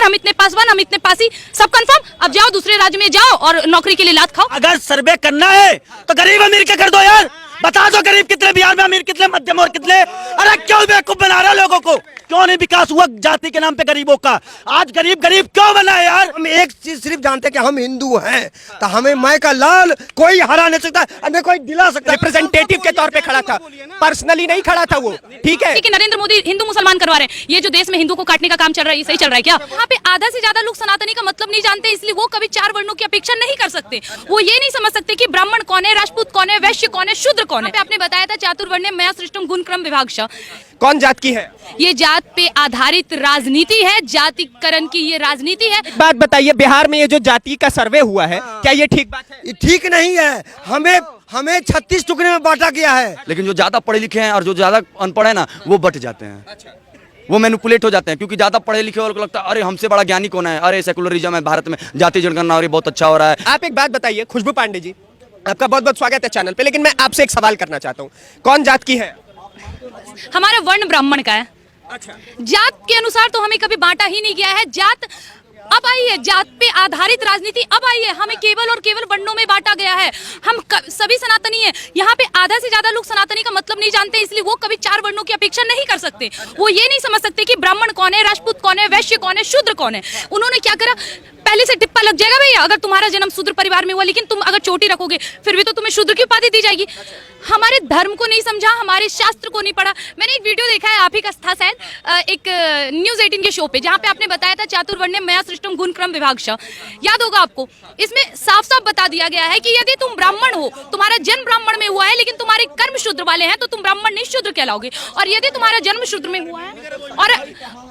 चमार, हम इतने पासवान, हम इतने पासी, सब कंफर्म। अब जाओ दूसरे राज्य में जाओ और नौकरी के लिए लात खाओ। अगर सर्वे करना है तो गरीब अमीर का कर दो यार, बता दो गरीब कितने, बिहार में अमीर कितने, मध्यम और कितने। अरे क्यों बेवकूफ बना रहे लोगों को? क्यों नहीं विकास हुआ जाति के नाम पे गरीबों का? आज गरीब गरीब क्यों बना है यार? हम एक चीज सिर्फ जानते हैं कि हम हिंदू हैं, तो हमें मैं का लाल कोई हरा नहीं सकता, हमें कोई दिला सकता। रिप्रेजेंटेटिव के तौर पे खड़ा था, पर्सनली नहीं खड़ा था वो, ठीक है। कि नरेंद्र मोदी हिंदू मुसलमान करवा रहे हैं। ये जो देश में हिंदू को काटने का काम चल रहा है, ये सही चल रहा है क्या? यहाँ पे आधा से ज्यादा लोग सनातनी का मतलब नहीं जानते, इसलिए वो कभी 4 वर्णों की अपेक्षा नहीं कर सकते। वो ये नहीं समझ सकते कि ब्राह्मण कौन है, राजपूत कौन है, वैश्य कौन है, शूद्र कौन है। आपने बताया था चातुर्वर्ण्य मया सृष्टम गुण क्रम विभागश। कौन जात की है? ये जात पे आधारित राजनीति है, जातिकरण की ये राजनीति है। बात बताइए, बिहार में ये जो जाति का सर्वे हुआ है, क्या ये ठीक बात है? ये ठीक नहीं है। हमें 36 टुकड़े में बांटा गया है। लेकिन जो ज्यादा पढ़े लिखे हैं और जो ज्यादा अनपढ़ है ना, वो बट जाते हैं। अच्छा। वो मैनिपुलेट हो जाते हैं, क्योंकि ज्यादा पढ़े लिखे और को लगता है अरे हमसे बड़ा ज्ञानी कौन है, अरे सेकुलरिज्म है भारत में, जाति जनगणना और ये बहुत अच्छा हो रहा है। आप एक बात बताइए, खुशबू पांडे जी, आपका बहुत बहुत स्वागत है चैनल पे, लेकिन मैं आपसे एक सवाल करना चाहता हूँ, कौन जात की है? हमारा वर्ण ब्राह्मण का है। अच्छा। जात के अनुसार तो हमें कभी बांटा ही नहीं गया है। जात अब आई है, जात पे आधारित राजनीति अब आई है। हमें केवल और केवल वर्णों में बांटा गया है। हम सभी सनातनी हैं। यहाँ पे आधा से ज्यादा लोग सनातनी का मतलब नहीं जानते, इसलिए वो कभी 4 वर्णों की अपेक्षा नहीं कर सकते। वो ये नहीं समझ सकते कि ब्राह्मण कौन है, राजपूत कौन है, वैश्य कौन है, शूद्र कौन है। उन्होंने क्या करा, पहले से टिप्पा लग जाएगा भैया, अगर तुम्हारा जन्म शूद्र परिवार में हुआ, लेकिन तुम अगर चोटी रखोगे फिर भी तो तुम्हें शूद्र की उपाधि दी जाएगी। हमारे धर्म को नहीं समझा, हमारे शास्त्र को नहीं पढ़ा। मैंने एक वीडियो देखा है, आप ही का था शायद, एक न्यूज 18 के शो पे, जहाँ पे आपने बताया था चातुर्वर्ण्य मया सृष्टम गुण क्रम विभागश। याद होगा आपको, इसमें साफ साफ बता दिया गया है कि यदि तुम ब्राह्मण हो, तुम्हारा जन्म ब्राह्मण में हुआ है, लेकिन तुम्हारे कर्म शूद्र वाले हैं, तो तुम ब्राह्मण नहीं शूद्र कहलाओगे। और यदि तुम्हारा जन्म शूद्र में हुआ है, और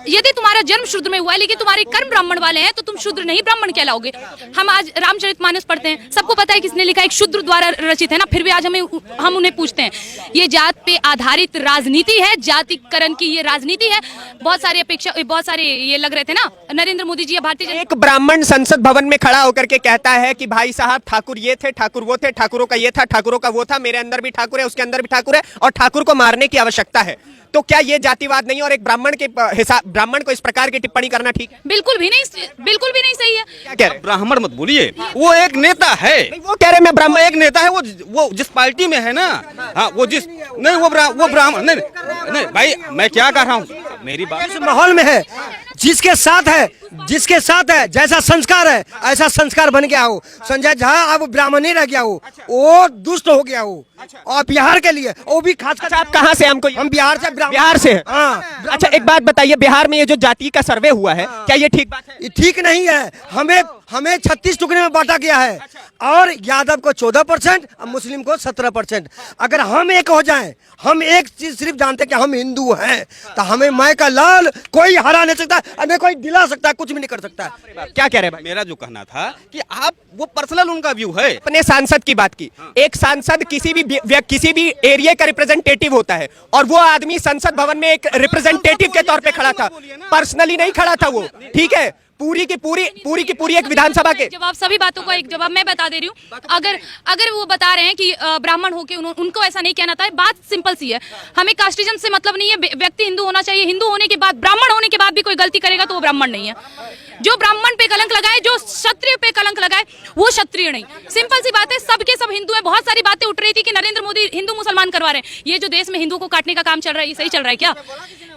यदि तुम्हारा जन्म शूद्र में हुआ है लेकिन तुम्हारे कर्म ब्राह्मण वाले हैं, तो तुम शूद्र नहीं ब्राह्मण कहलाओगे। हम आज रामचरितमानस पढ़ते हैं, सबको पता है किसने लिखा, एक शूद्र द्वारा रचित है ना, फिर भी आज हम उन्हें पूछते हैं। ये जात पे आधारित राजनीति है, जातिकरण की ये राजनीति है। बहुत सारे ये लग रहे थे ना, नरेंद्र मोदी जी या भारतीय एक ब्राह्मण संसद भवन में खड़ा होकर के कहता है कि भाई साहब, ठाकुर ये थे, ठाकुर वो थे, ठाकुरों का ये था, ठाकुरों का वो था, मेरे अंदर भी ठाकुर है, उसके अंदर भी ठाकुर है, और ठाकुर को मारने की आवश्यकता है। तो क्या ये जातिवाद नहीं, और एक ब्राह्मण को इस प्रकार की टिप्पणी करना ठीक है? बिल्कुल भी नहीं सही है। क्या कह रहे हैं? ब्राह्मण मत बोलिए, वो एक नेता है। वो कह रहे हैं मैं ब्राह्मण, एक नेता है, वो जिस पार्टी में है ना, हाँ वो जिस नहीं वो ब्राह्मण नहीं भाई, मैं क्या कर रहा हूँ, मेरी बात इस माहौल में है, जिसके साथ है जैसा संस्कार है ऐसा संस्कार बन गया हो। संजय झा अब ब्राह्मण नहीं रह गया हो, वो दुष्ट हो गया हो। और बिहार के लिए वो भी खासकर। आप कहाँ से? हमको हम बिहार से हैं। हाँ। अच्छा, एक बात बताइए, बिहार में ये जो जाति का सर्वे हुआ है, क्या ये ठीक बात है? ये ठीक नहीं है। हमें 36 टुकड़े में बांटा गया है, और यादव को 14% और मुस्लिम को 17%। अगर हम एक हो जाएं, हम एक चीज सिर्फ जानते हैं कि हम हिंदू हैं, तो हमें मैं का लाल कोई हरा नहीं सकता, हमें कोई दिला सकता है, कुछ भी नहीं कर सकता। क्या कह रहे हैं भाई? मेरा जो कहना था कि आप वो पर्सनल उनका व्यू है। अपने सांसद की बात की। एक सांसद किसी भी एरिया का रिप्रेजेंटेटिव होता है, और वो आदमी संसद भवन में एक रिप्रेजेंटेटिव के तौर पे खड़ा था, पर्सनली नहीं खड़ा था वो, ठीक है? पूरी की पूरी एक विधानसभा के जवाब, सभी बातों का एक जवाब मैं बता दे रही हूँ। अगर वो बता रहे हैं कि ब्राह्मण होके उनको ऐसा नहीं कहना था, बात सिंपल सी है। हमें कास्टिज्म से मतलब नहीं है, व्यक्ति हिंदू होना चाहिए। हिंदू होने के बाद, ब्राह्मण होने के बाद भी कोई गलती करेगा तो वो ब्राह्मण नहीं है। जो ब्राह्मण पे कलंक लगाए, जो क्षत्रिय पे कलंक लगाए, वो क्षत्रिय नहीं। सिंपल सी बात है, सबके सब हिंदू है। बहुत सारी बातें उठ रही थी कि नरेंद्र मोदी हिंदू मुसलमान करवा रहे हैं। ये जो देश में हिंदू को काटने का काम चल रहा है, ये सही चल रहा है क्या?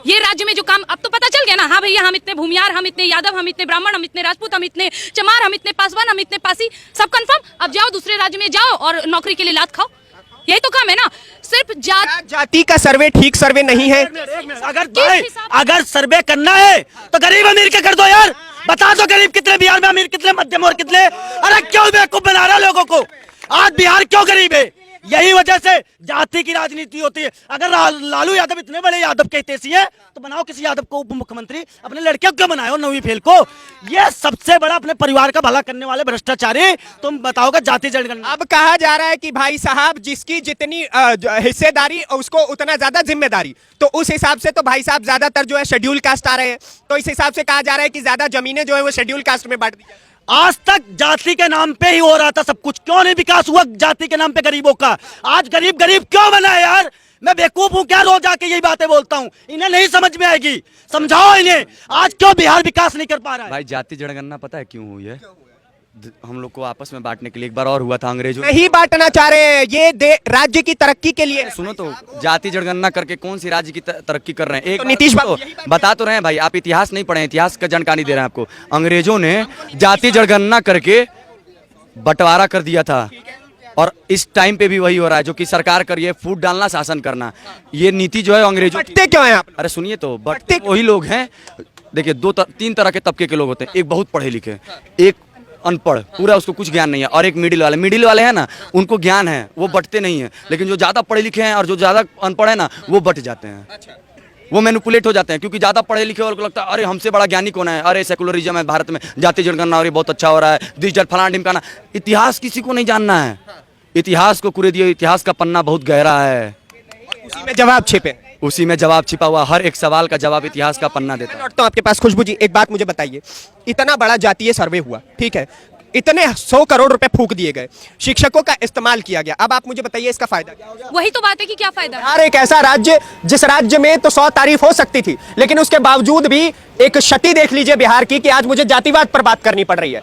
ये राज्य में जो काम, अब तो पता चल गया ना, हाँ भैया, हम इतने भूमियार, हम इतने यादव, हम इतने ब्राह्मण, हम इतने राजपूत, हम इतने चमार, हम इतने पासवान, हम इतने पासी, सब कंफर्म। अब जाओ दूसरे राज्य में जाओ और नौकरी के लिए लात खाओ। यही तो काम है ना। सिर्फ जाति का सर्वे ठीक सर्वे नहीं है। अगर सर्वे करना है तो गरीब अमीर का कर दो यार, बता दो गरीब कितने, बिहार में अमीर कितने, मध्यम और कितने। अरे क्यों बेवकूफ बना रहे लोगों को? आज बिहार क्यों गरीब है? यही वजह से जाति की राजनीति होती है। अगर लालू यादव इतने बड़े यादव के हितैषी है, तो बनाओ किसी यादव को उप मुख्यमंत्री, अपने लड़के को क्यों बनाओ, 9वीं फेल को। ये सबसे बड़ा अपने परिवार का भला करने वाले भ्रष्टाचारी, तुम बताओगे जाति जनगणना। अब कहा जा रहा है कि भाई साहब, जिसकी जितनी हिस्सेदारी उसको उतना ज्यादा जिम्मेदारी, तो उस हिसाब से तो भाई साहब ज्यादातर जो है शेड्यूल कास्ट आ रहे हैं, तो इस हिसाब से कहा जा रहा है कि ज्यादा जमीनें जो है वो शेड्यूल कास्ट में बांट दी जाए। आज तक जाति के नाम पे ही हो रहा था सब कुछ, क्यों नहीं विकास हुआ जाति के नाम पे गरीबों का? आज गरीब गरीब क्यों बना है यार? मैं बेवकूफ हूँ क्या रोज आके यही बातें बोलता हूँ? इन्हें नहीं समझ में आएगी, समझाओ इन्हें। आज क्यों बिहार विकास नहीं कर पा रहा है? भाई जाति जनगणना पता है क्यों हुई है? हम लोग को आपस में बांटने के लिए। एक बार और हुआ था अंग्रेजों। नहीं बांटना चाह रहे हैं, ये राज्य की तरक्की के लिए। सुनो तो, जाति जनगणना करके कौन सी राज्य की तरक्की कर रहे हैं? एक तो नीतीश तो बता तो रहे हैं भाई, आप इतिहास नहीं पढ़े, इतिहास का जानकारी दे रहे हैं आपको। अंग्रेजों ने जाति जनगणना करके बंटवारा कर दिया था, और इस टाइम पे भी वही हो रहा है जो कि सरकार करिए, फूट डालना, शासन करना। ये नीति जो है अंग्रेजों की। बंटते क्यों हैं आप? अरे सुनिए तो, बंटते वही लोग हैं। देखिए तीन तरह के तबके के लोग होते हैं। एक बहुत पढ़े लिखे, एक अनपढ़, पूरा उसको कुछ ज्ञान नहीं है, और एक मिडिल वाले हैं ना, उनको ज्ञान है, वो बंटते नहीं है। लेकिन जो ज्यादा पढ़े लिखे हैं और जो ज्यादा अनपढ़ है ना, वो बंट जाते हैं। वो मैनिपुलेट हो जाते हैं, क्योंकि ज्यादा पढ़े लिखे वालों को लगता है अरे हमसे बड़ा ज्ञानी कौन है, अरे सेकुलरिज्म है भारत में, जाति जनगणना और ये बहुत अच्छा हो रहा है, डिजिटल फलाना ढिमकाना। इतिहास किसी को नहीं जानना है, इतिहास को कुरे दिए। इतिहास का पन्ना बहुत गहरा है, उसी में जवाब छिपे, उसी में जवाब छिपा हुआ। हर एक सवाल का जवाब इतिहास का पन्ना देता है। लौटता हूं आपके पास। खुशबू जी, एक बात मुझे बताइए, इतना बड़ा जातीय सर्वे हुआ, ठीक है, इतने 100 करोड़ रुपए फूक दिए गए, शिक्षकों का इस्तेमाल किया गया, अब आप मुझे बताइए इसका फायदा क्या होगा? वही तो बात है कि क्या फायदा है? बिहार एक ऐसा राज्य, जिस राज्य में तो 100 तारीफ हो सकती थी, लेकिन उसके बावजूद भी एक क्षति देख लीजिए बिहार की, कि आज मुझे जातिवाद पर बात करनी पड़ रही है।